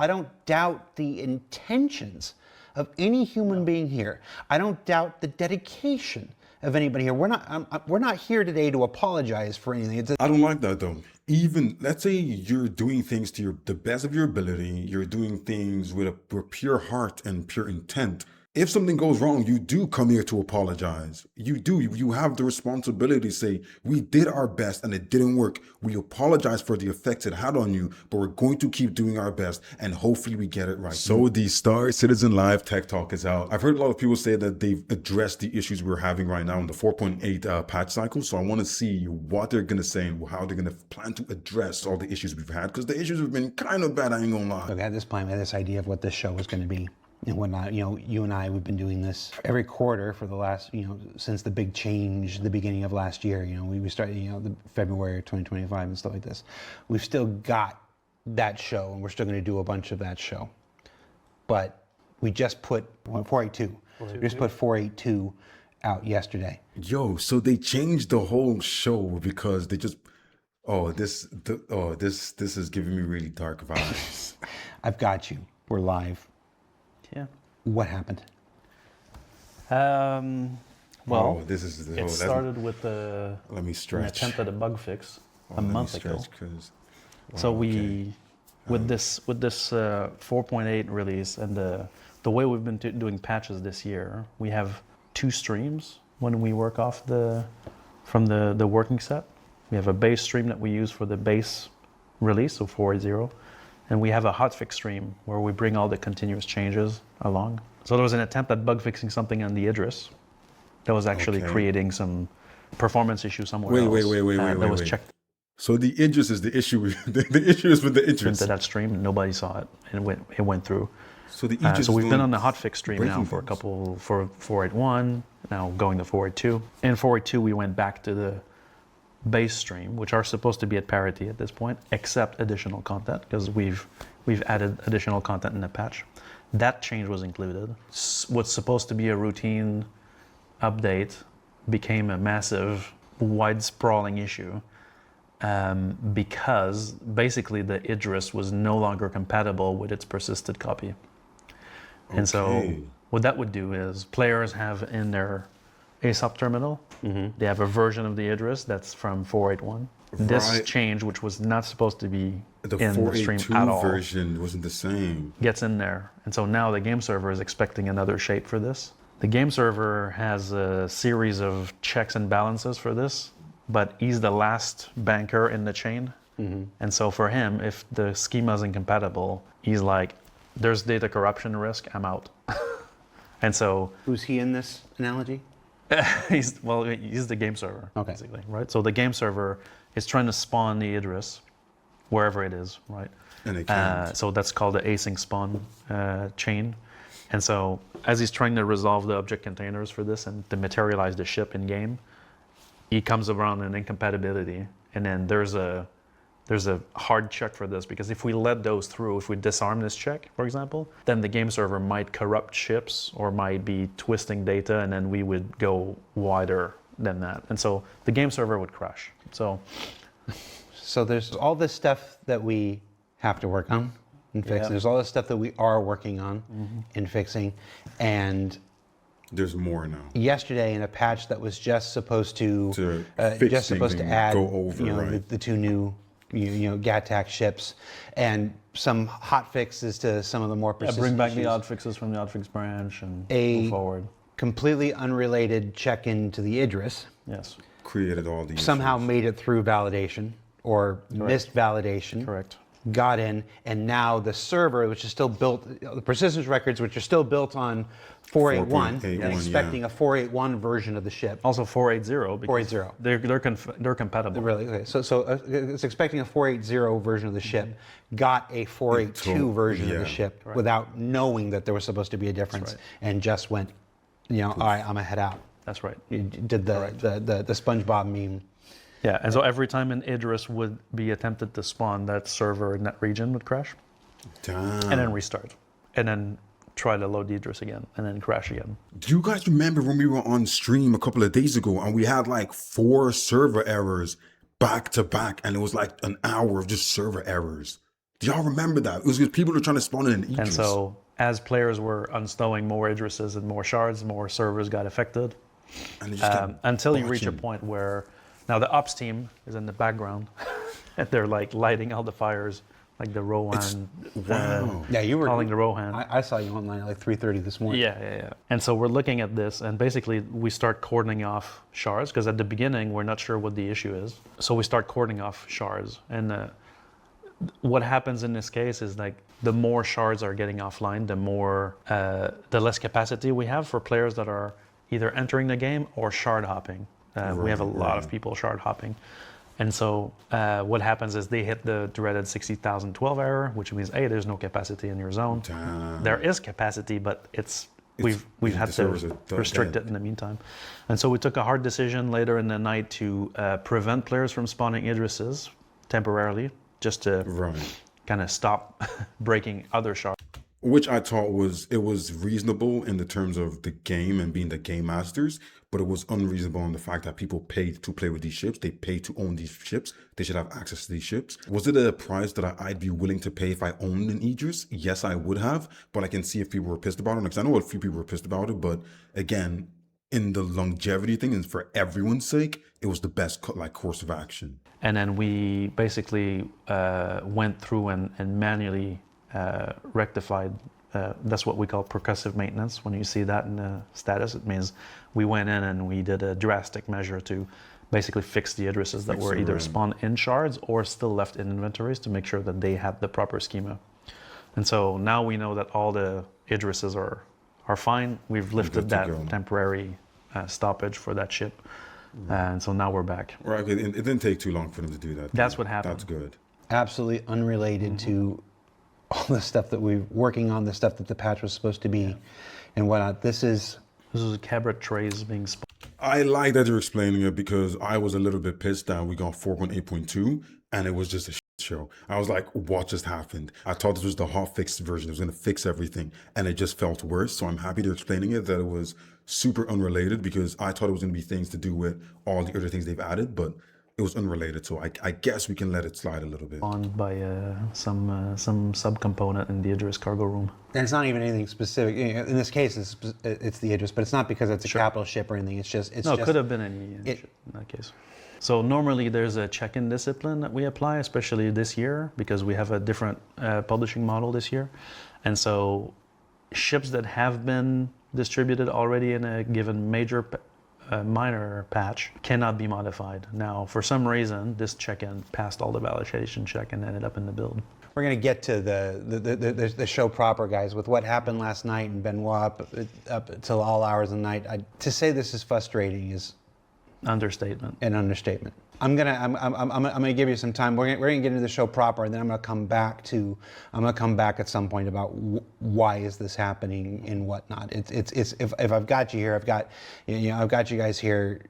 I don't doubt the intentions of any human being here. I don't doubt the dedication of anybody here. We're not here today to apologize for anything. I don't like that though. Even let's say you're doing things to the best of your ability, you're doing things with a pure heart and pure intent. If something goes wrong, you do come here to apologize. You do. You have the responsibility to say, we did our best and it didn't work. We apologize for the effects it had on you, but we're going to keep doing our best and hopefully we get it right. So the Star Citizen Live Tech Talk is out. I've heard a lot of people say that they've addressed the issues we're having right now in the 4.8 patch cycle. So I want to see what they're going to say and how they're going to plan to address all the issues we've had, because the issues have been kind of bad, I ain't gonna lie. Look, I had this plan, I had this idea of what this show was going to be. And whatnot, you and I, we've been doing this every quarter for the last, since the big change, the beginning of last year. We started, the February of 2025 and stuff like this. We've still got that show, and we're still going to do a bunch of that show. But we just put 482. We just put 482 out yesterday. Yo, so they changed the whole show because they just, this is giving me really dark vibes. I've got you. We're live. Yeah. What happened? Well, this is the it started with let me an stretch. attempt at a bug fix a month ago. So okay. with this 4.8 release and the way we've been doing patches this year, we have 2 streams when we work off from the working set. We have a base stream that we use for the base release, so 4.8.0. And we have a hotfix stream where we bring all the continuous changes along. So there was an attempt at bug fixing something on the Idris that was actually creating some performance issue somewhere else. Wait. That was checked So the Idris is the issue. The issue is with the Idris. into that stream. Nobody saw it, and it went through. So the Idris. So we've been on the hotfix stream now for things. for 4.8.1, now going to 4.8.2. In 4.8.2, we went back to the base stream, which are supposed to be at parity at this point, except additional content, because we've added additional content in the patch. That change was included. What's supposed to be a routine update became a massive, wide sprawling issue because basically the Idris was no longer compatible with its persisted copy. And so what that would do is players have in their ASOP terminal, they have a version of the Idris that's from 4.8.1. This change, which was not supposed to be in the stream at all, version wasn't the same. Gets in there. And so now the game server is expecting another shape for this. The game server has a series of checks and balances for this, but he's the last banker in the chain. And so for him, if the schema is incompatible, he's like, there's data corruption risk, I'm out. And so... Who's he in this analogy? he's the game server, basically, right? So the game server is trying to spawn the Idris wherever it is, right? And it can't. So that's called the async spawn chain. And so as he's trying to resolve the object containers for this and to materialize the ship in game, he comes around an incompatibility, and then there's a hard check for this, because if we let those through, if we disarm this check, for example, then the game server might corrupt ships or might be twisting data, and then we would go wider than that. And so the game server would crash. So there's all this stuff that we have to work on and fix. There's all this stuff that we are working on and fixing. And there's more now. Yesterday, in a patch that was just supposed to add go over, the 2 new GATAC ships and some hot fixes to some of the more persistent bring back issues. the odd fixes from the odd fix branch and move forward. Completely unrelated check-in to the Idris. Yes. Created all these. Somehow made it through validation or missed validation. Correct. Got in, and now the server, which is still built, the persistence records, which are still built on 4.8.1, and expecting a 4.8.1 version of the ship. Also 4.8.0. 4.8.0. They're compatible. Really? Okay. So it's expecting a 4.8.0 version of the ship, got a 4.8.2 version of the ship without knowing that there was supposed to be a difference, and just went, all right, I'm gonna head out. That's right. You did the SpongeBob meme. Yeah, and so every time an Idris would be attempted to spawn, that server in that region would crash. Damn. And then restart. And then try to load the Idris again, and then crash again. Do you guys remember when we were on stream a couple of days ago and we had like 4 server errors back to back, and it was like an hour of just server errors? Do y'all remember that? It was because people were trying to spawn in an Idris. And so as players were unstowing more Idrises and more shards, more servers got affected. And they just kept Until you reach a botching. point where now the ops team is in the background and they're like lighting all the fires, like the Rohan. Wow. Yeah, you were calling the Rohan. I saw you online at like 3:30 this morning. Yeah. And so we're looking at this, and basically we start cordoning off shards because at the beginning we're not sure what the issue is. So we start cordoning off shards, and what happens in this case is like the more shards are getting offline, the less capacity we have for players that are either entering the game or shard hopping. We have a lot of people shard hopping. And so what happens is they hit the dreaded 60,012 error, which means, hey, there's no capacity in your zone. Damn. There is capacity, but we've had the to servers are restrict dead. it in the meantime. And so we took a hard decision later in the night to prevent players from spawning Idrises temporarily, just to Right. kind of stop breaking other shards. Which I thought was reasonable in the terms of the game and being the game masters, but it was unreasonable in the fact that people paid to play with these ships. They paid to own these ships. They should have access to these ships. Was it a price that I'd be willing to pay if I owned an Idris? Yes, I would have, but I can see if people were pissed about it. Because I know a few people were pissed about it, but again, in the longevity thing and for everyone's sake, it was the best course of action. And then we basically went through and manually rectified. That's what we call percussive maintenance. When you see that in the status, it means we went in and we did a drastic measure to basically fix the Idrises that were either spawned in shards or still left in inventories to make sure that they had the proper schema. And so now we know that all the Idrises are fine. We've lifted that temporary stoppage for that ship. And so now we're back. Right, okay. It didn't take too long for them to do that. That's what happened. That's good. Absolutely unrelated to all the stuff that we're working on, the stuff that the patch was supposed to be, and whatnot. This is Cabret trays being spawned. I like that you're explaining it because I was a little bit pissed that we got 4.8.2 and it was just a shit show. I was like, what just happened? I thought this was the hot fixed version. It was going to fix everything and it just felt worse. So I'm happy they're explaining it, that it was super unrelated, because I thought it was going to be things to do with all the other things they've added, but it was unrelated. So I guess we can let it slide a little bit. Spawned by some subcomponent in the Idris cargo room. and it's not even anything specific. In this case, it's the Idris, but it's not because it's a capital ship or anything. It's just It could have been any ship in that case. So normally there's a check-in discipline that we apply, especially this year, because we have a different publishing model this year. And so ships that have been distributed already in a given major minor patch cannot be modified. Now, for some reason, this check-in passed all the validation check and ended up in the build. We're going to get to the show proper, guys, with what happened last night in Benoit up till all hours of the night. To say this is frustrating is Understatement. an understatement. I'm gonna give you some time. We're gonna get into the show proper, and then I'm gonna come back at some point about why is this happening and whatnot. It's if I've got you here, I've got you guys here.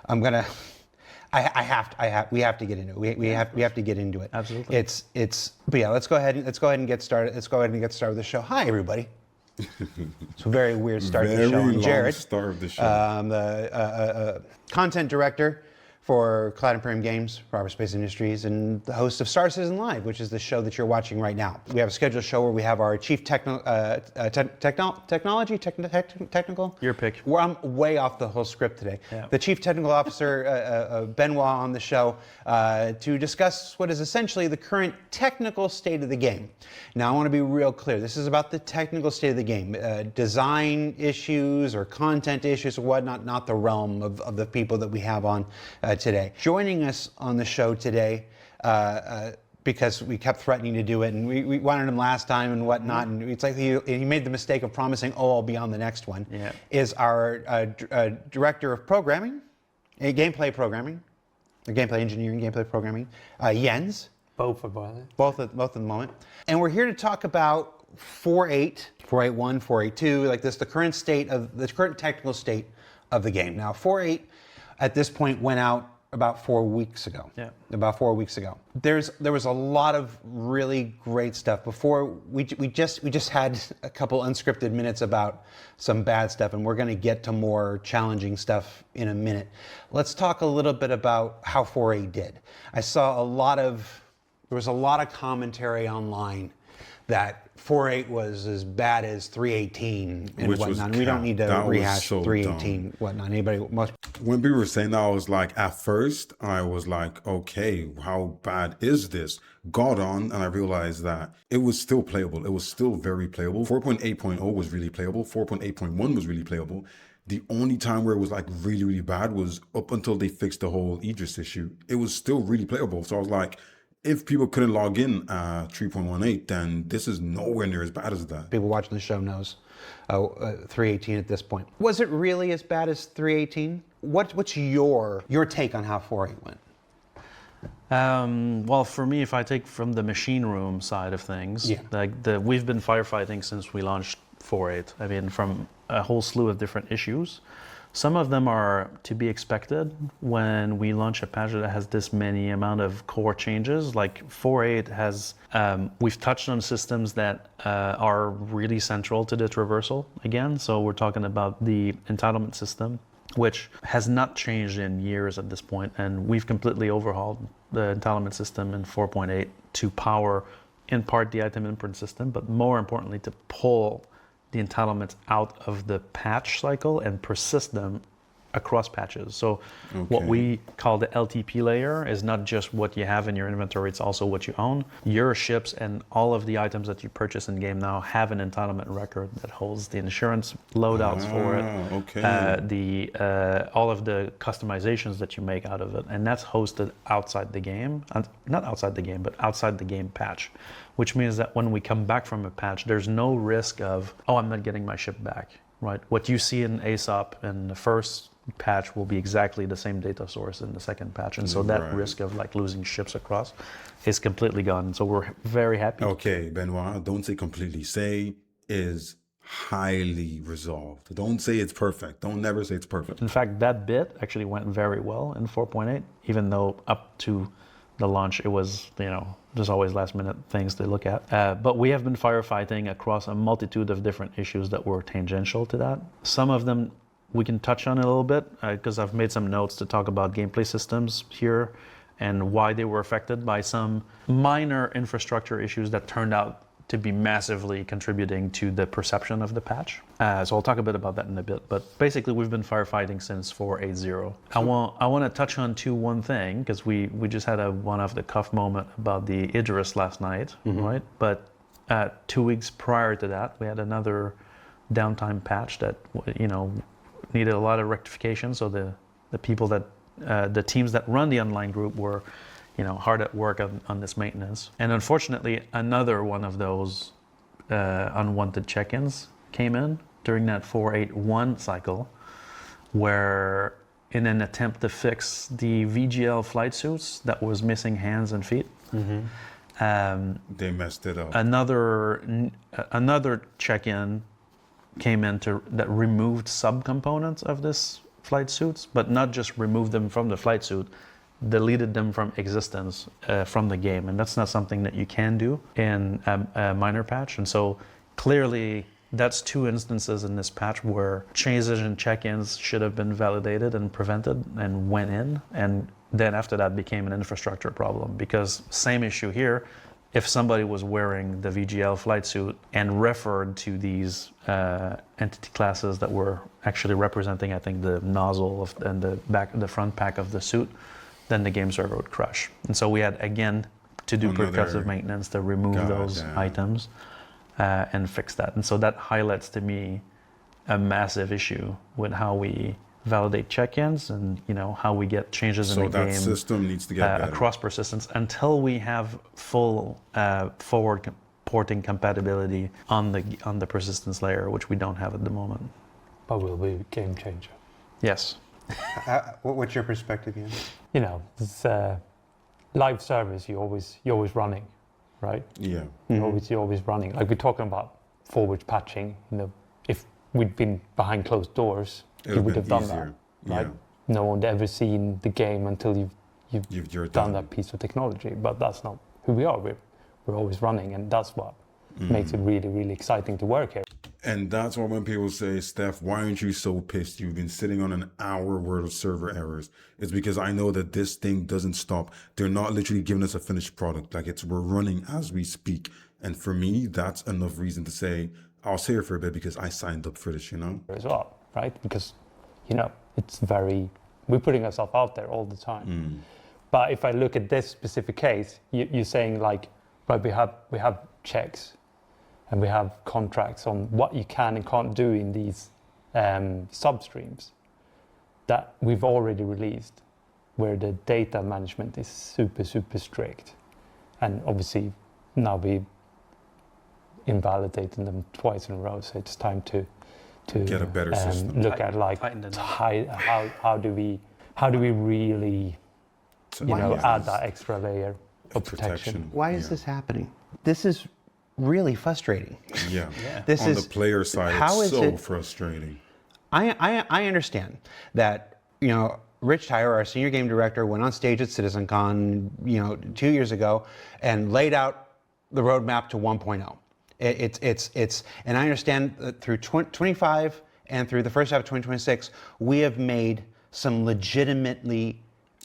We have to get into it. We have to get into it. Absolutely. But yeah, let's go ahead and get started. Let's go ahead and get started with the show. Hi, everybody. It's a very weird start to the show. I'm Jared, Start of the show. the content director for Cloud Imperium Games, Robert Space Industries, and the host of Star Citizen Live, which is the show that you're watching right now. We have a scheduled show where we have our chief technical. Your pick. Well, I'm way off the whole script today. Yeah. The chief technical officer, Benoit, on the show to discuss what is essentially the current technical state of the game. Now, I want to be real clear. This is about the technical state of the game. Design issues or content issues or whatnot, not the realm of the people that we have on today. Joining us on the show today, because we kept threatening to do it, and we wanted him last time and whatnot, and it's like he made the mistake of promising, I'll be on the next one, Yeah. is our director of programming, gameplay programming, gameplay engineering, gameplay programming, Jens. Both are violent. Both at the moment. And we're here to talk about 4.8, 4.81, 4.82, like this, the current technical state of the game. Now, 4.8 at this point went out about 4 weeks ago. Yeah. About 4 weeks ago. There was a lot of really great stuff. Before we just had a couple unscripted minutes about some bad stuff, and we're going to get to more challenging stuff in a minute. Let's talk a little bit about how 4.8 did. I saw a lot of There was a lot of commentary online that 4.8 was as bad as 3.18 and Which was whatnot. We don't need to that was rehash so 3.18 whatnot. When people were saying that, I was like, at first, I was like, okay, how bad is this? Got on, and I realized that it was still playable. It was still very playable. 4.8.0 was really playable. 4.8.1 was really playable. The only time where it was like really, really bad was up until they fixed the whole Idris issue. It was still really playable. So I was like, if people couldn't log in 3.18, then this is nowhere near as bad as that. People watching the show knows 3.18 at this point. Was it really as bad as 3.18? What's your take on how 4.8 went? Well, for me, if I take from the machine room side of things, we've been firefighting since we launched 4.8. I mean, from a whole slew of different issues. Some of them are to be expected when we launch a patch that has this many amount of core changes. Like 4.8 has, we've touched on systems that are really central to the traversal again. So we're talking about the entitlement system, which has not changed in years at this point. And we've completely overhauled the entitlement system in 4.8 to power, in part, the item imprint system, but more importantly, to pull the entitlements out of the patch cycle and persist them across patches. So what we call the LTP layer is not just what you have in your inventory, it's also what you own. Your ships and all of the items that you purchase in game now have an entitlement record that holds the insurance loadouts for it, all of the customizations that you make out of it. And that's hosted outside the game, not outside the game, but outside the game patch, which means that when we come back from a patch, there's no risk of, oh, I'm not getting my ship back, right? What you see in ASOP in the first patch will be exactly the same data source in the second patch. And so that risk of like losing ships across is completely gone. So we're very happy. Okay, Benoit, don't say completely. Say is highly resolved. Don't say it's perfect. Don't never say it's perfect. In fact, that bit actually went very well in 4.8, even though up to the launch, it was, there's always last minute things to look at. But we have been firefighting across a multitude of different issues that were tangential to that. Some of them we can touch on a little bit because I've made some notes to talk about gameplay systems here and why they were affected by some minor infrastructure issues that turned out to be massively contributing to the perception of the patch. So I'll talk a bit about that in a bit, but basically we've been firefighting since 4.8.0. I want to touch on one thing because we just had a one off the cuff moment about the Idris last night, right? But 2 weeks prior to that, we had another downtime patch that, needed a lot of rectification. So the people that, the teams that run the online group were hard at work on this maintenance. And unfortunately, another one of those unwanted check-ins came in during that 4.8.1 cycle, where in an attempt to fix the VGL flight suits that was missing hands and feet, they messed it up. Another check-in came in that removed subcomponents of this flight suits, but not just removed them from the flight suit, deleted them from existence from the game. And that's not something that you can do in a minor patch. And so clearly that's 2 instances in this patch where changes and check-ins should have been validated and prevented and went in. And then after that became an infrastructure problem, because same issue here. If somebody was wearing the VGL flight suit and referred to these entity classes that were actually representing, I think, the nozzle and the front pack of the suit, then the game server would crash. And so we had, again, to do percussive maintenance to remove those items and fix that. And so that highlights to me a massive issue with how we validate check-ins and how we get changes in the game. So that system needs to get better. Across persistence until we have full forward porting compatibility on the persistence layer, which we don't have at the moment. But will be a game changer. Yes. What's your perspective, Ian? It's live service. You're always running, right? Yeah. You're always running. Like we're talking about forward patching. If we'd been behind closed doors, you would have done that, right? No one would ever seen the game until you've done that piece of technology. But that's not who we are. We're always running, and that's what makes it really, really exciting to work here. And that's why when people say, Steph, why aren't you so pissed? You've been sitting on an hour worth of server errors. It's because I know that this thing doesn't stop. They're not literally giving us a finished product. Like we're running as we speak. And for me, that's enough reason to say, I'll stay here for a bit because I signed up for this, you know? As well, right? Because, you know, we're putting ourselves out there all the time. But if I look at this specific case, you're saying like, right, we have checks and we have contracts on what you can and can't do in these substreams that we've already released, where the data management is super, super strict. And obviously now we invalidating them twice in a row, so it's time to get a better system. Look at like how do we really add that extra layer of protection. Why is this happening? This is really frustrating. Yeah. This on is the player side, how it's is so it, frustrating. I understand that, you know, Rich Tyler, our senior game director, went on stage at CitizenCon, you know, 2 years ago and laid out the roadmap to 1.0. And I understand that through 25 and through the first half of 2026, we have made some legitimately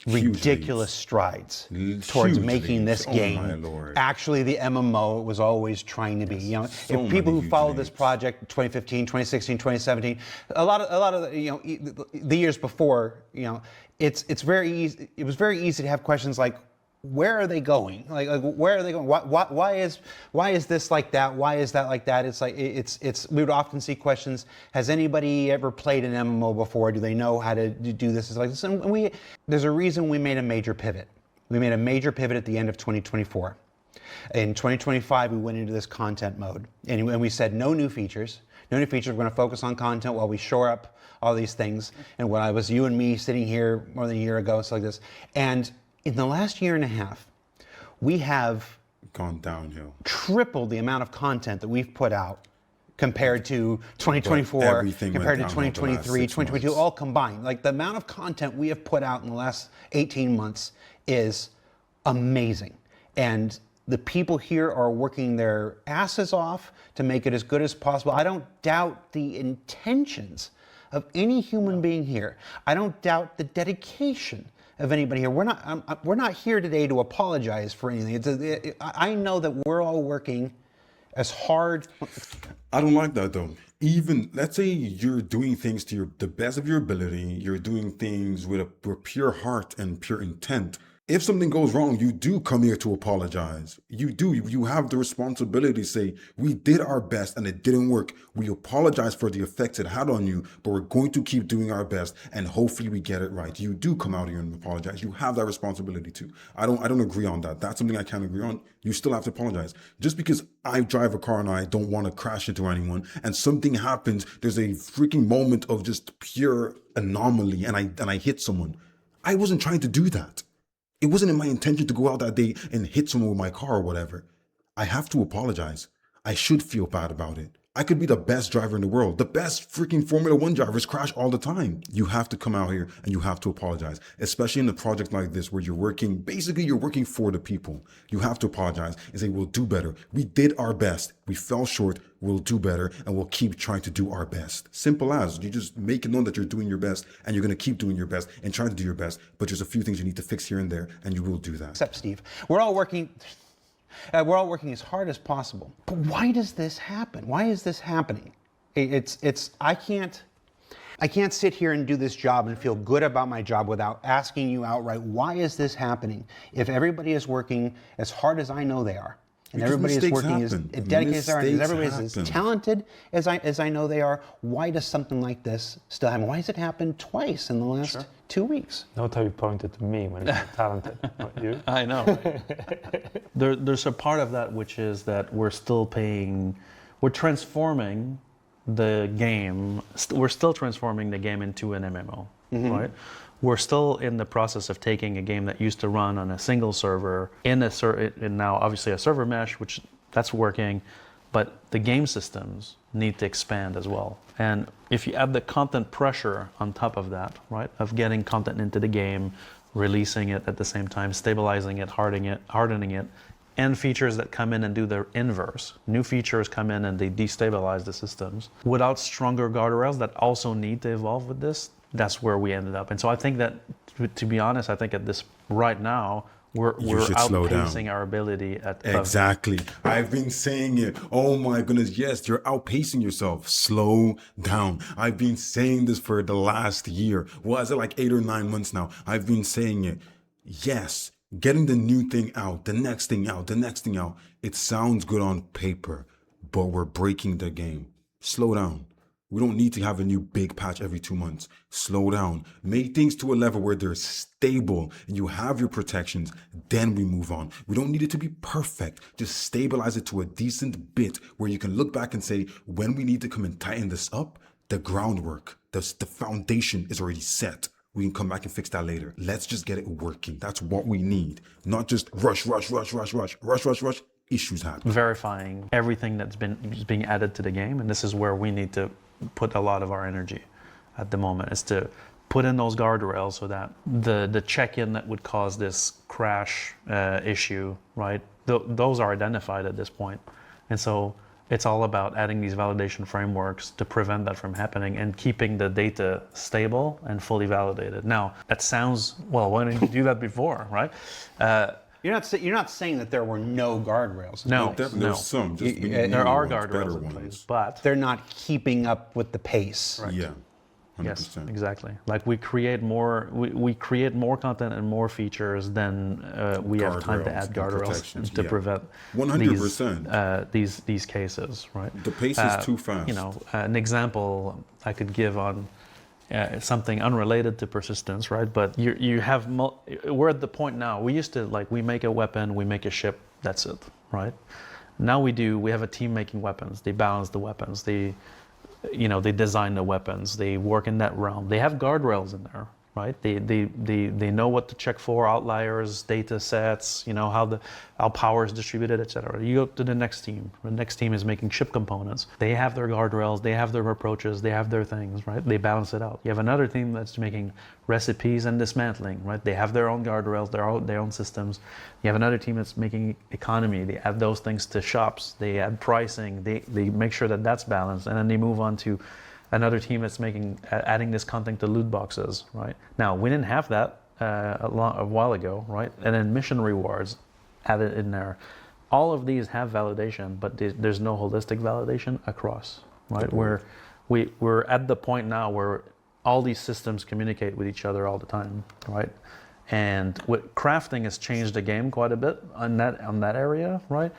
ridiculous strides towards making this game actually the MMO it was always trying to be. You know, if people who followed this project 2015, 2016, 2017, a lot of you know the years before, you know, it's very easy. It was very easy to have questions like, where are they going? Like where are they going? Why is this like that? Why is that like that? It's like we would often see questions. Has anybody ever played an MMO before? Do they know how to do this? It's like this. And there's a reason we made a major pivot. We made a major pivot at the end of 2024. In 2025, we went into this content mode, and we said no new features. No new features. We're going to focus on content while we shore up all these things. And when I was you and me sitting here more than a year ago, it's like this. And in the last year and a half, we have gone downhill, tripled the amount of content that we've put out compared to 2024, compared to 2023, 2022, all combined. Like the amount of content we have put out in the last 18 months is amazing. And the people here are working their asses off to make it as good as possible. I don't doubt the intentions of any human being here. I don't doubt the dedication of anybody here. We're not here today to apologize for anything. I know that we're all working as hard. I don't like that though. Even let's say you're doing things to the best of your ability, you're doing things with a pure heart and pure intent. If something goes wrong, you do come here to apologize. You do. You have the responsibility to say, we did our best and it didn't work. We apologize for the effects it had on you, but we're going to keep doing our best and hopefully we get it right. You do come out here and apologize. You have that responsibility too. I don't agree on that. That's something I can't agree on. You still have to apologize. Just because I drive a car and I don't want to crash into anyone and something happens, there's a freaking moment of just pure anomaly and I hit someone. I wasn't trying to do that. It wasn't in my intention to go out that day and hit someone with my car or whatever. I have to apologize. I should feel bad about it. I could be the best driver in the world. The best freaking Formula One drivers crash all the time. You have to come out here and you have to apologize, especially in a project like this where you're working for the people. You have to apologize and say, we'll do better. We did our best. We fell short. We'll do better and we'll keep trying to do our best. Simple as. You just make it known that you're doing your best and you're going to keep doing your best and trying to do your best. But there's a few things you need to fix here and there and you will do that. Except Steve. We're all working as hard as possible. But why does this happen? Why is this happening? I can't sit here and do this job and feel good about my job without asking you outright, why is this happening? If everybody is working as hard as I know they are, and because everybody is working as dedicated as they are, and everybody is as talented as I know they are, why does something like this still happen? Why has it happened twice in the last 2 weeks? Note how you pointed to me when you're talented, not you. I know. There's a part of that which is that we're transforming the game. We're still transforming the game into an MMO, right? We're still in the process of taking a game that used to run on a single server in now obviously a server mesh, which that's working, but the game systems need to expand as well. And if you add the content pressure on top of that, right, of getting content into the game, releasing it at the same time, stabilizing it, hardening it, and features that come in and do the inverse. New features come in and they destabilize the systems. Without stronger guardrails that also need to evolve with this, that's where we ended up. And so I think that, to be honest, I think at this right now, we're outpacing our ability at exactly. I've been saying it. Oh my goodness, yes, you're outpacing yourself. Slow down. I've been saying this for the last year. Well, is it like 8 or 9 months now? I've been saying it. Yes, getting the new thing out, the next thing out, the next thing out. It sounds good on paper, but we're breaking the game. Slow down. We don't need to have a new big patch every 2 months. Slow down. Make things to a level where they're stable and you have your protections. Then we move on. We don't need it to be perfect. Just stabilize it to a decent bit where you can look back and say, when we need to come and tighten this up, the groundwork, the foundation is already set. We can come back and fix that later. Let's just get it working. That's what we need. Not just rush. Issues happen. Verifying everything that's being added to the game, and this is where we need to put a lot of our energy at the moment, is to put in those guardrails so that the check-in that would cause this crash issue, right? Those are identified at this point. And so it's all about adding these validation frameworks to prevent that from happening and keeping the data stable and fully validated. Now, that sounds, well, why didn't you do that before, right? You're not saying that there were no guardrails. No, There's some. Just there are guardrails better in place, ones. but They're not keeping up with the pace. Right. Yeah. 100%. yes, exactly. Like we create more content and more features than we have time to Guardrails add and guardrails protections, to yeah. prevent 100%. these cases, right? The pace is too fast. You know, an example I could give on something unrelated to persistence, right? But you have we're at the point now. We used to we make a weapon, we make a ship, that's it, right? Now we have a team making weapons. They balance the weapons. They design the weapons. They work in that realm. They have guardrails in there, right? They know what to check for, outliers, data sets, how power is distributed, etc. You go to the next team. The next team is making ship components. They have their guardrails, they have their approaches, they have their things, right? They balance it out. You have another team that's making recipes and dismantling, right? They have their own guardrails, their own systems. You have another team that's making economy. They add those things to shops. They add pricing. They make sure that that's balanced, and then they move on to another team that's adding this content to loot boxes, right? Now, we didn't have that a while ago, right? And then mission rewards added in there. All of these have validation, but there's no holistic validation across, right? We're at the point now where all these systems communicate with each other all the time, right? And crafting has changed the game quite a bit on that area, right?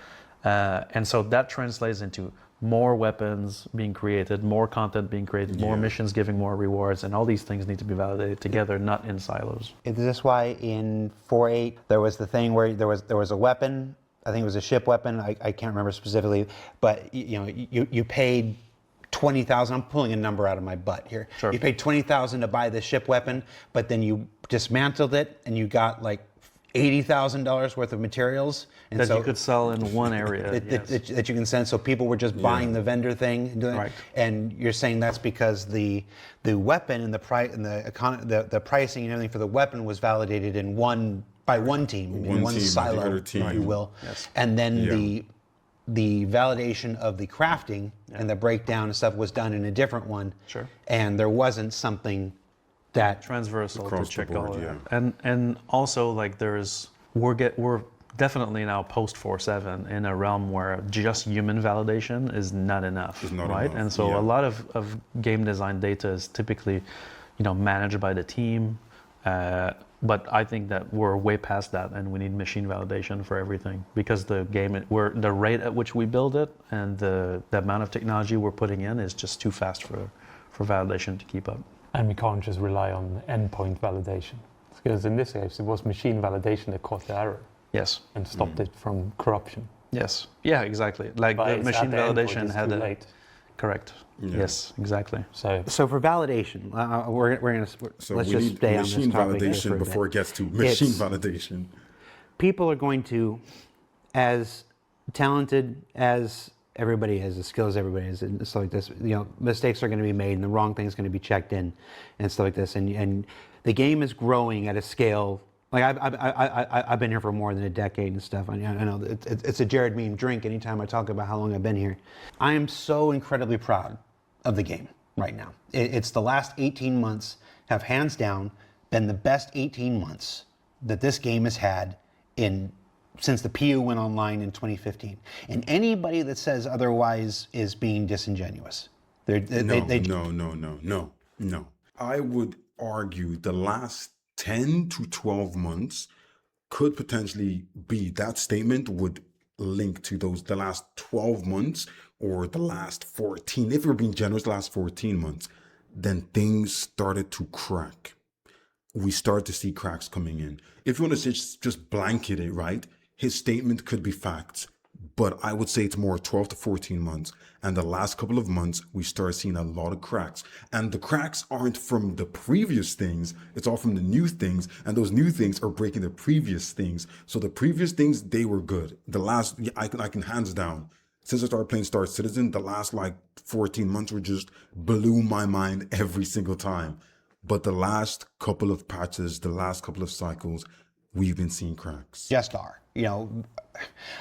And so that translates into more weapons being created, more content being created, more missions giving more rewards, and all these things need to be validated together, not in silos. Is this why in 4.8 there was the thing where there was a weapon? I think it was a ship weapon. I can't remember specifically, but you paid 20,000. I'm pulling a number out of my butt here. Sure. You paid 20,000 to buy the ship weapon, but then you dismantled it and you got like $80,000 worth of materials, and that so you could sell in one area. that you can send. So people were just buying the vendor thing, and doing Right. And you're saying that's because the weapon and the price and the pricing and everything for the weapon was validated by one team, in one team, silo, other if team. you will. Yes. And then the validation of the crafting and the breakdown and stuff was done in a different one. Sure. And there wasn't something that Transversal Across to check the board, all of yeah. that. And also we're definitely now post 4.7 in a realm where just human validation is not enough, It's not right? enough, And so yeah. a lot of game design data is typically, managed by the team. But I think that we're way past that, and we need machine validation for everything, because the rate at which we build it and the amount of technology we're putting in is just too fast for validation to keep up. And we can't just rely on endpoint validation, because in this case it was machine validation that caught the error Yes. and stopped it from corruption. Yes. Yeah, exactly. Like But the it's machine at the endpoint, validation it's had too a late. correct. Yeah. Yes, exactly. So for validation, let's we just need stay on this machine topic here for validation a before bit. it gets to machine It's- validation. People are going to, as talented as everybody is, as skilled as everybody is, and stuff like this, mistakes are going to be made, and the wrong thing's going to be checked in, and stuff like this. And the game is growing at a scale Like I've been here for more than a decade and stuff. I know it's a Jared meme drink anytime I talk about how long I've been here. I am so incredibly proud of the game right now. It's the last 18 months have hands down been the best 18 months that this game has had since the PU went online in 2015. And anybody that says otherwise is being disingenuous. No. I would argue the last 10 to 12 months could potentially be, that statement would link to the last 12 months or the last 14. If we're being generous, the last 14 months, then things started to crack. We start to see cracks coming in. If you want to just blanket it, right? His statement could be facts, but I would say it's more 12 to 14 months. And the last couple of months, we start seeing a lot of cracks. And the cracks aren't from the previous things. It's all from the new things. And those new things are breaking the previous things. So the previous things, they were good. The last, I can hands down. Since I started playing Star Citizen, the last 14 months were just blew my mind every single time. But the last couple of patches, the last couple of cycles, we've been seeing cracks. Just are.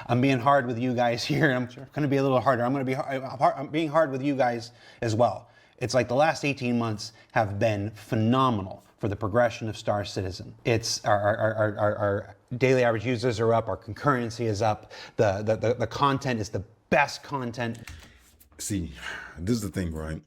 I'm being hard with you guys here, and I'm going to be a little harder. I'm being hard with you guys as well. It's like the last 18 months have been phenomenal for the progression of Star Citizen. It's our daily average users are up, our concurrency is up, the content is the best content. See, this is the thing, right?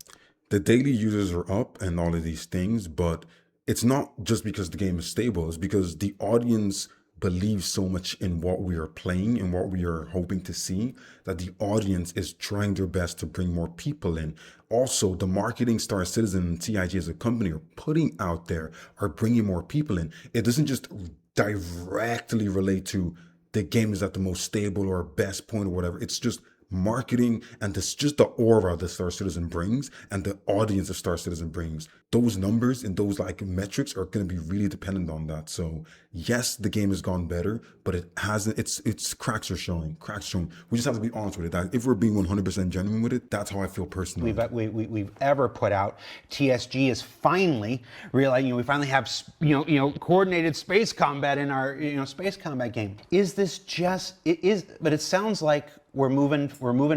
The daily users are up and all of these things, but it's not just because the game is stable. It's because the audience believes so much in what we are playing and what we are hoping to see that the audience is trying their best to bring more people in. Also, the marketing Star Citizen and TIG as a company are putting out there are bringing more people in. It doesn't just directly relate to the game is at the most stable or best point or whatever. It's just marketing, and it's just the aura that Star Citizen brings and the audience of Star Citizen brings. Those numbers and those metrics are going to be really dependent on that. So yes, the game has gone better, but it hasn't. It's cracks showing. We just have to be honest with it. That if we're being 100% genuine with it, that's how I feel personally. We've ever put out. TSG is finally realizing. We finally have coordinated space combat in our space combat game. Is this just? It is, but it sounds like. We're moving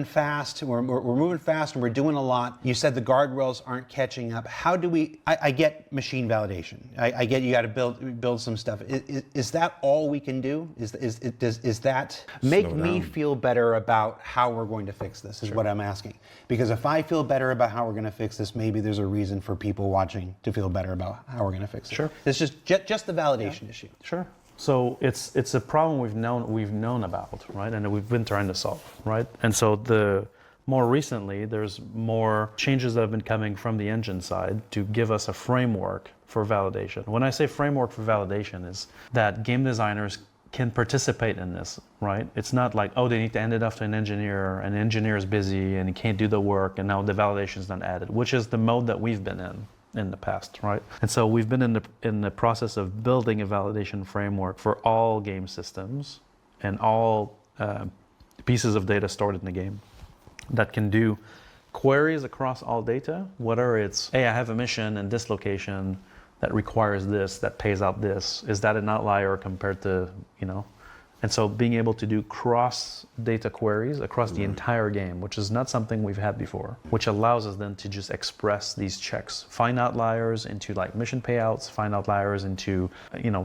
fast. We're moving fast, and we're doing a lot. You said the guardrails aren't catching up. How do we? I get machine validation. I get you got to build some stuff. Is that all we can do? Does that make me feel better about how we're going to fix this? Is what I'm asking. Because if I feel better about how we're going to fix this, maybe there's a reason for people watching to feel better about how we're going to fix it. Sure. It's just the validation issue. Sure. So it's a problem we've known about, right, and we've been trying to solve, right? And so more recently, there's more changes that have been coming from the engine side to give us a framework for validation. When I say framework for validation, is that game designers can participate in this, right? It's not like, oh, they need to hand it off to an engineer, and the engineer is busy and he can't do the work, and now the validation is not added, which is the mode that we've been in the past, right? And so we've been in the process of building a validation framework for all game systems and all pieces of data stored in the game that can do queries across all data, whether it's, hey, I have a mission in this location that requires this, that pays out this. Is that an outlier compared to, And so being able to do cross data queries across the entire game, which is not something we've had before, which allows us then to just express these checks, find outliers into mission payouts, find outliers into,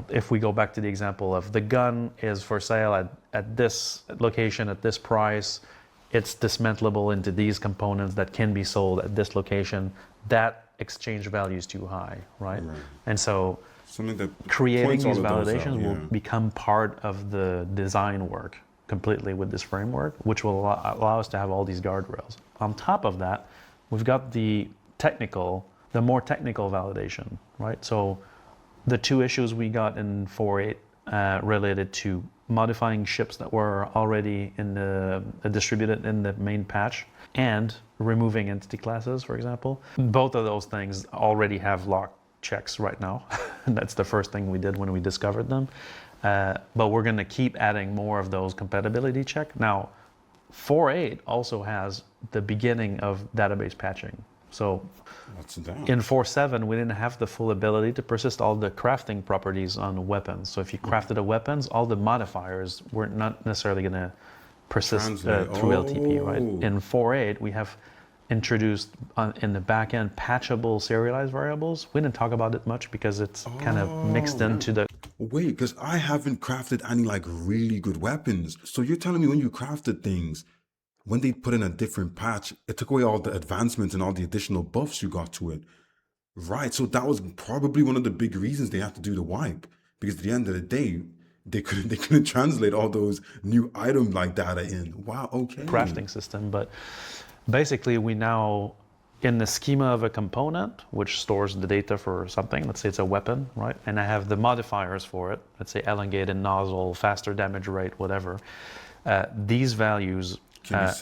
if we go back to the example of the gun is for sale at this location at this price, it's dismantleable into these components that can be sold at this location, that exchange value is too high, right? And so something that creating these validations will become part of the design work completely with this framework, which will allow us to have all these guardrails. On top of that, we've got the more technical validation, right? So the two issues we got in 4.8 related to modifying ships that were already distributed in the main patch and removing entity classes, for example. Both of those things already have locked checks right now. That's the first thing we did when we discovered them. But we're going to keep adding more of those compatibility checks. Now, 4.8 also has the beginning of database patching. So What's that? in 4.7, we didn't have the full ability to persist all the crafting properties on weapons. So if you crafted a weapons, all the modifiers were not necessarily going to persist through LTP, right? In 4.8, we have introduced in the back end patchable serialized variables. We didn't talk about it much because it's kind of mixed into the. Wait, because I haven't crafted any like really good weapons. So you're telling me when you crafted things, when they put in a different patch, it took away all the advancements and all the additional buffs you got to it. Right. So that was probably one of the big reasons they had to do the wipe. Because at the end of the day, they couldn't translate all those new item like data in. Wow, okay. Crafting system, but basically we now, in the schema of a component which stores the data for something, let's say it's a weapon, right? And I have the modifiers for it, let's say elongated nozzle, faster damage rate, whatever. These values,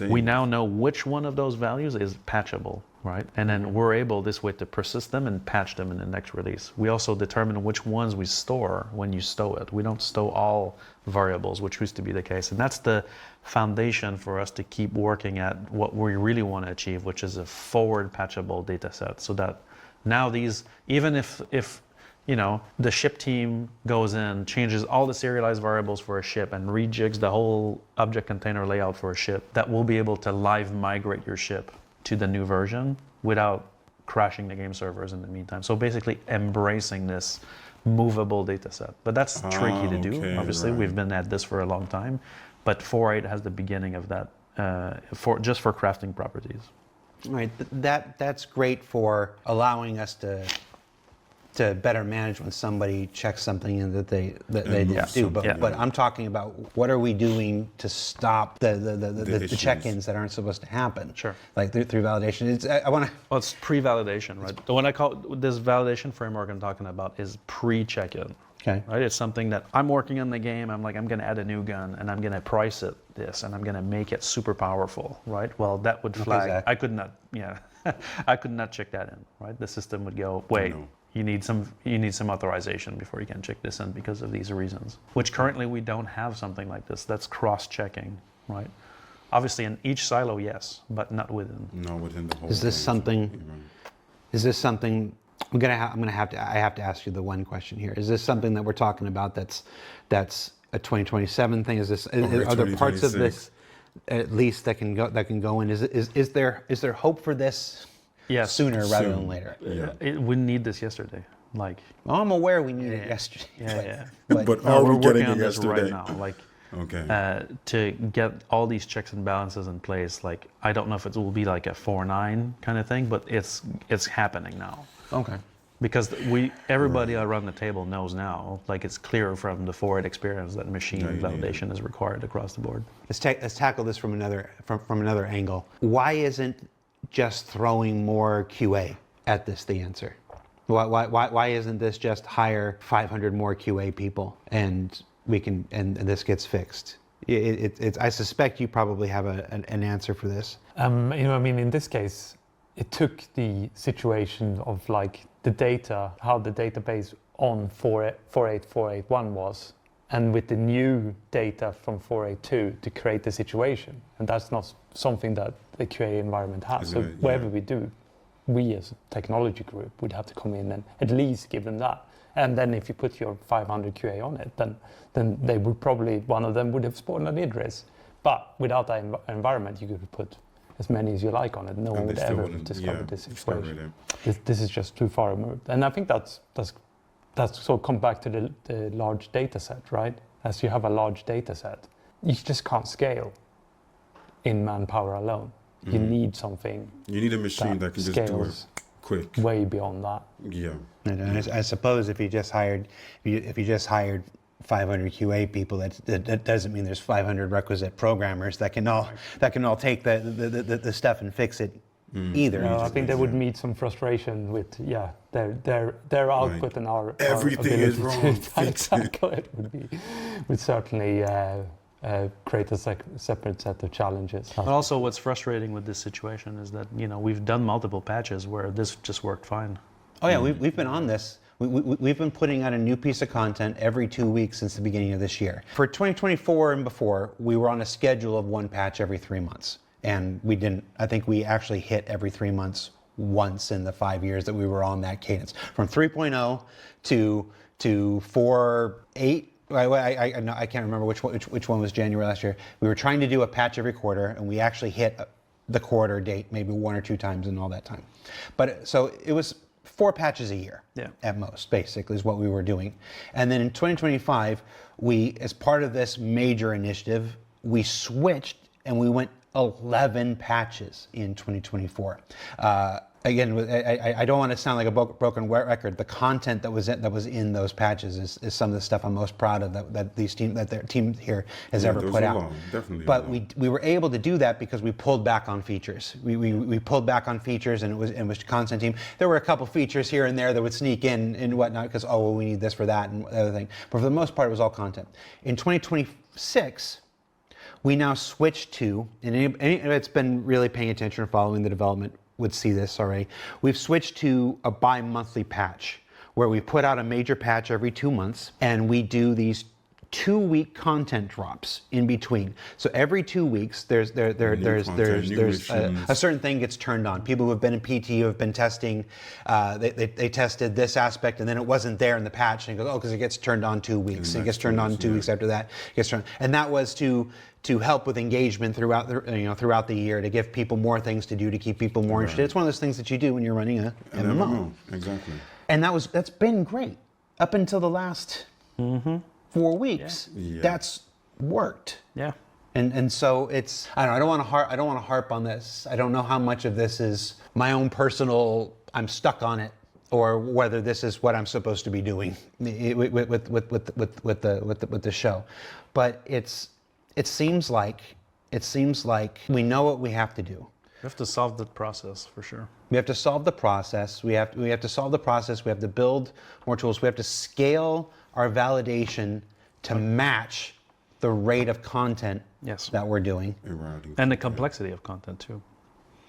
we now know which one of those values is patchable, right? And then we're able this way to persist them and patch them in the next release. We also determine which ones we store when you stow it. We don't stow all variables, which used to be the case. And that's the foundation for us to keep working at what we really want to achieve, which is a forward patchable data set. So that now these, even if you know, the ship team goes in, changes all the serialized variables for a ship and rejigs the whole object container layout for a ship, that will be able to live migrate your ship to the new version without crashing the game servers in the meantime. So basically embracing this movable data set. But that's tricky to do. Obviously, we've been at this for a long time, but 4.8 has the beginning of that just for crafting properties. Right. That's great for allowing us to better manage when somebody checks something in that they do. But I'm talking about what are we doing to stop the check-ins that aren't supposed to happen? Sure. Like through validation. Well, it's pre-validation, right? The one I call this validation framework I'm talking about is pre-check-in. Okay. Right. It's something that I'm working on the game. I'm going to add a new gun and I'm going to price it this and I'm going to make it super powerful. Right. Well, that would flag. Exactly. I could not. Yeah. I could not check that in. Right. The system would go, wait. No. You need some authorization before you can check this in because of these reasons, which currently we don't have something like this. That's cross-checking, right? Obviously in each silo, yes, but not within. No, within the whole. Is this something I have to ask you the one question here. Is this something that we're talking about that's a 2027 thing? Is this are there parts of this at least that can go in? Is there hope for this? Yes, sooner rather than later. Yeah. We need this yesterday. Like, well, I'm aware we need it yesterday. Yeah. But are we getting it Right yesterday? now, like, okay. To get all these checks and balances in place, like, I don't know if it will be like a 4.9 kind of thing, but it's happening now. Okay. Because everybody around the table knows now, like it's clear from the 4.8 experience that machine validation is required across the board. Let's tackle this from another angle. Why isn't just throwing more QA at this the answer? Why isn't this just hire 500 more QA people and this gets fixed? I suspect you probably have an answer for this. In this case, it took the situation of like the data, how the database on 4.8.4.8.1 was, and with the new data from 4.8.2 to create the situation. And that's not something that the QA environment has. So wherever we do, we as a technology group would have to come in and at least give them that. And then if you put your 500 QA on it, then they would probably, one of them would have spawned an IDRIS. But without that environment, you could put as many as you like on it. No one would ever discover this situation. This is just too far removed. And I think that's so come back to the large data set, right? As you have a large data set, you just can't scale in manpower alone. Mm-hmm. You need something. You need a machine that can just do it quick. Way beyond that. Yeah. And I suppose if you just hired 500 QA people, that doesn't mean there's 500 requisite programmers that can all take the stuff and fix it either. No, I think they would meet some frustration with their output and our everything is wrong. Fix it would certainly create a separate set of challenges. But also, what's frustrating with this situation is that we've done multiple patches where this just worked fine. Oh yeah, we've been on this. We've been putting out a new piece of content every 2 weeks since the beginning of this year. For 2024 and before, we were on a schedule of one patch every 3 months. And we didn't, I think we actually hit every 3 months once in the 5 years that we were on that cadence. From 3.0 to 4.8. I can't remember which one was January last year. We were trying to do a patch every quarter, and we actually hit the quarter date maybe 1 or 2 times in all that time. But so it was 4 patches a year at most, basically, is what we were doing. And then in 2025, we, as part of this major initiative, we switched and we went 11 patches in 2024. Again, I don't want to sound like a broken record. The content that was in those patches is some of the stuff I'm most proud of that their team here has ever put out. But we were able to do that because we pulled back on features. We pulled back on features, and it was content team. There were a couple features here and there that would sneak in and whatnot because we need this for that and other thing. But for the most part, it was all content. In 2026. We now switch to, and anybody that's been really paying attention or following the development would see this already. We've switched to a bi-monthly patch where we put out a major patch every 2 months, and we do these 2-week content drops in between. So every 2 weeks, there's a certain thing gets turned on. People who have been in PT, who have been testing, they tested this aspect, and then it wasn't there in the patch, and it goes, because it gets turned on 2 weeks. It gets turned on 2 weeks after that. It gets turned, and that was to help with engagement throughout the year, to give people more things to do, to keep people more interested. It's one of those things that you do when you're running a MMO. Exactly. And that's been great up until the last 4 weeks. That's worked. Yeah. And so it's, I don't want to harp on this. I don't know how much of this is my own personal, I'm stuck on it, or whether this is what I'm supposed to be doing with the show. But it seems like we know what we have to do. We have to solve the process for sure. We have to solve the process. We have to solve the process. We have to build more tools. We have to scale our validation to match the rate of content that we're doing. And the complexity of content too.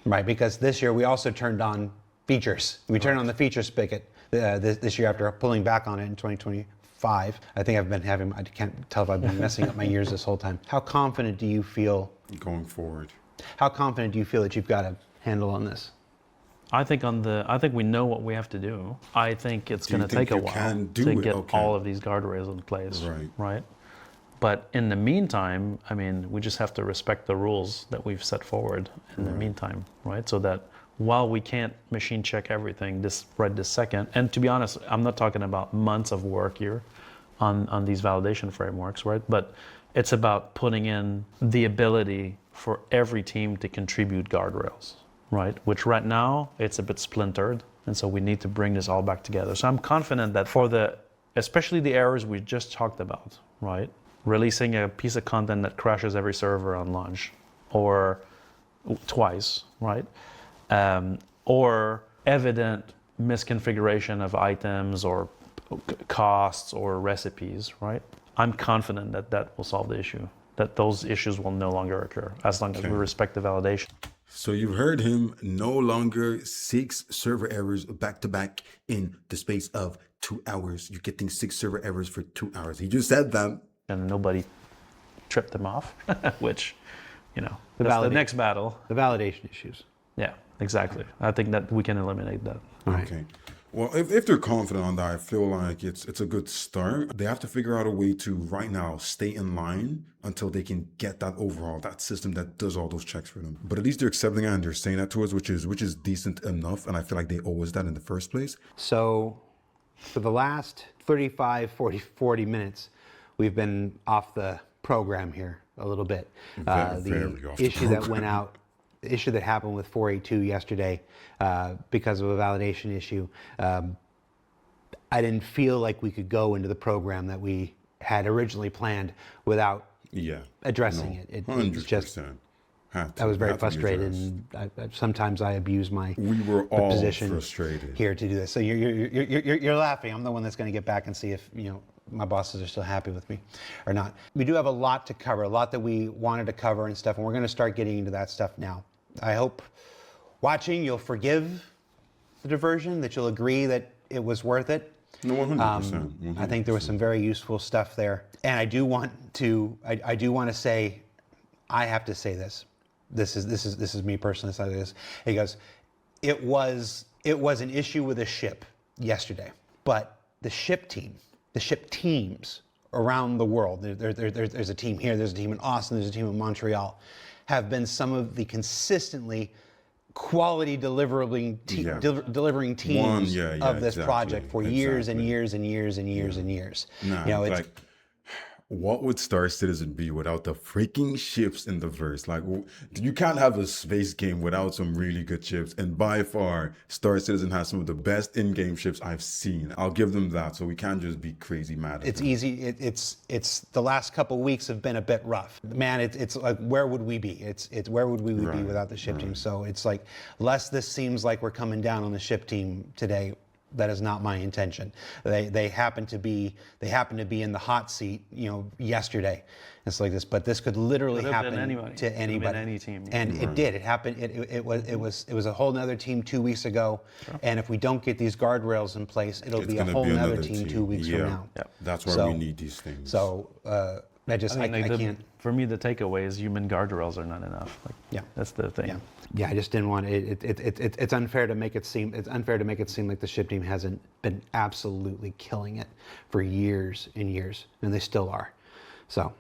Right, because this year we also turned on features. We turned on the feature spigot this year after pulling back on it in 2025. I think I can't tell if I've been messing up my years this whole time. How confident do you feel going forward? How confident do you feel that you've got a handle on this? I think we know what we have to do. I think it's going to take a while to get all of these guardrails in place. Right. But in the meantime, I mean, we just have to respect the rules that we've set forward in the meantime, right? So that while we can't machine check everything this second, and to be honest, I'm not talking about months of work here on these validation frameworks, right? But it's about putting in the ability for every team to contribute guardrails, right? Which right now, it's a bit splintered. And so we need to bring this all back together. So I'm confident that especially the errors we just talked about, right? Releasing a piece of content that crashes every server on launch, or twice, right? Or evident misconfiguration of items or costs or recipes, right? I'm confident that will solve the issue, that those issues will no longer occur as long as we respect the validation. So you've heard him, no longer 6 server errors back to back in the space of 2 hours. You're getting 6 server errors for 2 hours. He just said that. And nobody tripped them off, which, that's the next battle. The validation issues. Yeah, exactly. I think that we can eliminate that. Okay. Well, if they're confident on that, I feel like it's a good start. They have to figure out a way to, right now, stay in line until they can get that system that does all those checks for them. But at least they're accepting it and they're saying that to us, which is decent enough. And I feel like they owe us that in the first place. So for the last 35, 40 minutes, we've been off the program here a little bit. The issue that went out, the issue that happened with 482 yesterday because of a validation issue, I didn't feel like we could go into the program that we had originally planned without addressing it. It was just, I was very frustrated, and sometimes I abuse my position frustrated here to do this. So you're laughing. I'm the one that's going to get back and see if my bosses are still happy with me or not. We do have a lot to cover, a lot that we wanted to cover and stuff, and we're going to start getting into that stuff now. I hope watching you'll forgive the diversion, that you'll agree that it was worth it. No, 100%. 100%. I think there was some very useful stuff there, and I do want to say, I have to say this. This is me personally saying this. He goes, it was an issue with a ship yesterday, but the ship teams around the world, there's a team here, there's a team in Austin, there's a team in Montreal, have been some of the consistently quality delivering teams of this project for years and years and years and years and years. Nah, you know, it's like, what would Star Citizen be without the freaking ships in the verse? Like, you can't have a space game without some really good ships. And by far, Star Citizen has some of the best in-game ships I've seen. I'll give them that. So we can't just be crazy mad at It's them. easy. It's the last couple of weeks have been a bit rough. Man, it's like, where would we be? It's where would we be without the ship team? So it's like, lest this seems like we're coming down on the ship team today, that is not my intention. They happen to be in the hot seat, you know, yesterday. It's like this, but this could literally happen to anybody. Any team. And it did. It happened. It was a whole nother team 2 weeks ago. Sure. And if we don't get these guardrails in place, it's be a whole nother team 2 weeks from now. Yeah. That's why we need these things. So I can't. For me, the takeaway is human guardrails are not enough. Like, yeah, that's the thing. Yeah, I just didn't want it's unfair to make it seem like the ship team hasn't been absolutely killing it for years and years, and they still are. So.